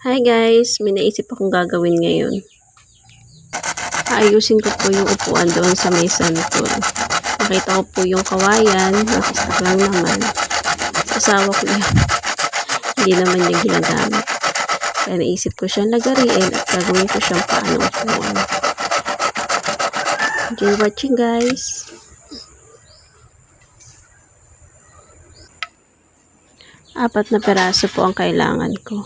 Hi guys, may naisip akong gagawin ngayon. Ayusin ko po yung upuan doon sa may santol. Nakita ko po yung kawayan, nakastak lang naman. Sa asawa ko yan. Hindi naman niya ginagamit. Kaya naisip ko siyang lagariin at gagawin ko siyang paanong upuan. Enjoy watching guys! Apat na peraso po ang kailangan ko.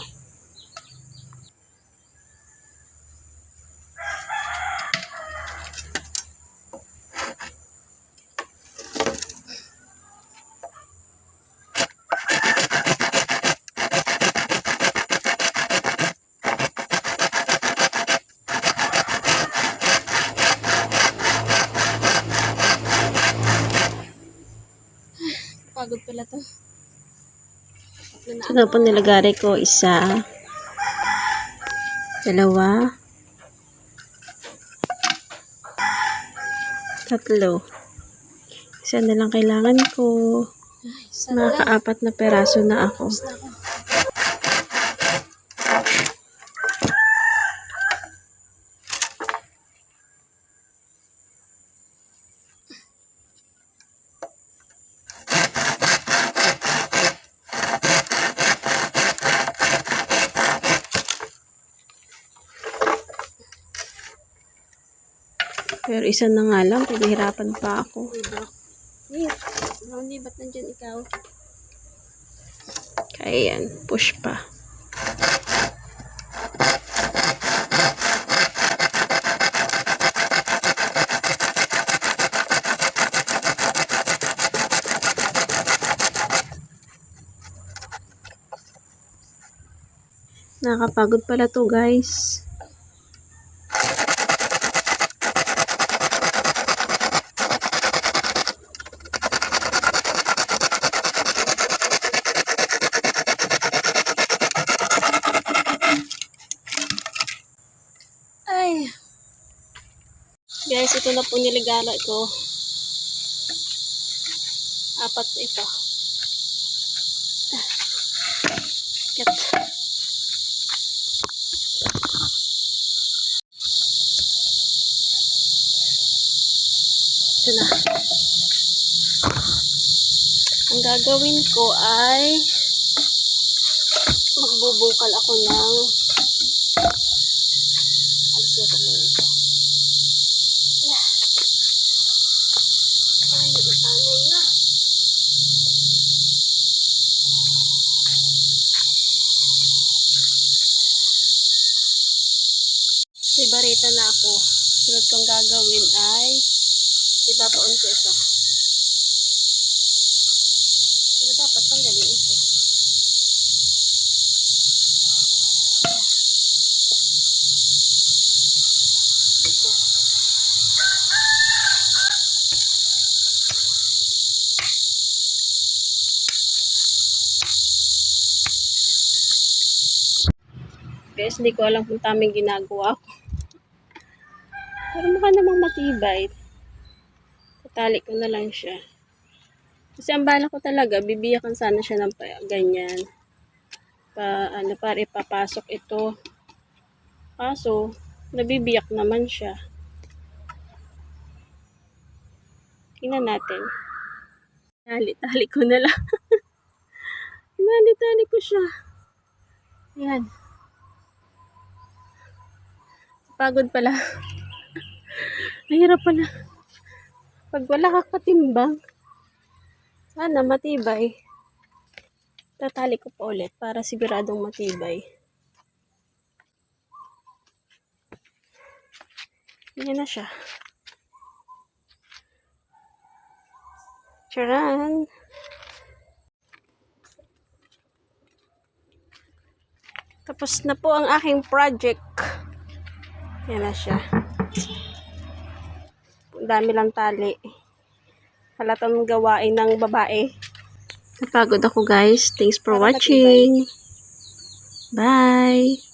Pagod pala to. Ito na po nilagari ko. 1, 2, 3. Isa na lang kailangan ko. Makaka-4 na peraso na ako. Pero isa na nga lang, pinahirapan pa ako. Brownie, ba't nandyan ikaw? Kaya yan, push pa. Nakakapagod pala to guys. Ay! Guys, ito na po niligala ko. 4 na ito. Kat. Ito na. Ang gagawin ko ay magbubungkal ako ng alisin ko muna ito. Ay, nagtanay na. May barita na ako. Sunod kong gagawin ay ibabaon ko ito. Pero dapat tanggalin ito. Ito. Guys, hindi ko alam kung tamang ginagawa ko. Pero mukha namang matibay. Tatali ko na lang siya. Kasi ang bala ko talaga, bibiyakan sana siya ng ganyan. Para ipapasok ito. Kaso, nabibiyak naman siya. Tingnan natin. Tali ko na lang. Tali ko siya. Ayan. Pagod pala. Mahirap pala. Pag wala kakatimbang, sana matibay. Tatali ko pa ulit para siguradong matibay. Yan na siya. Charan! Tapos na po ang aking project. Yan na siya. Ang dami lang tali. Halatang gawain ng babae. Napagod ako guys. Thanks for watching. Bye!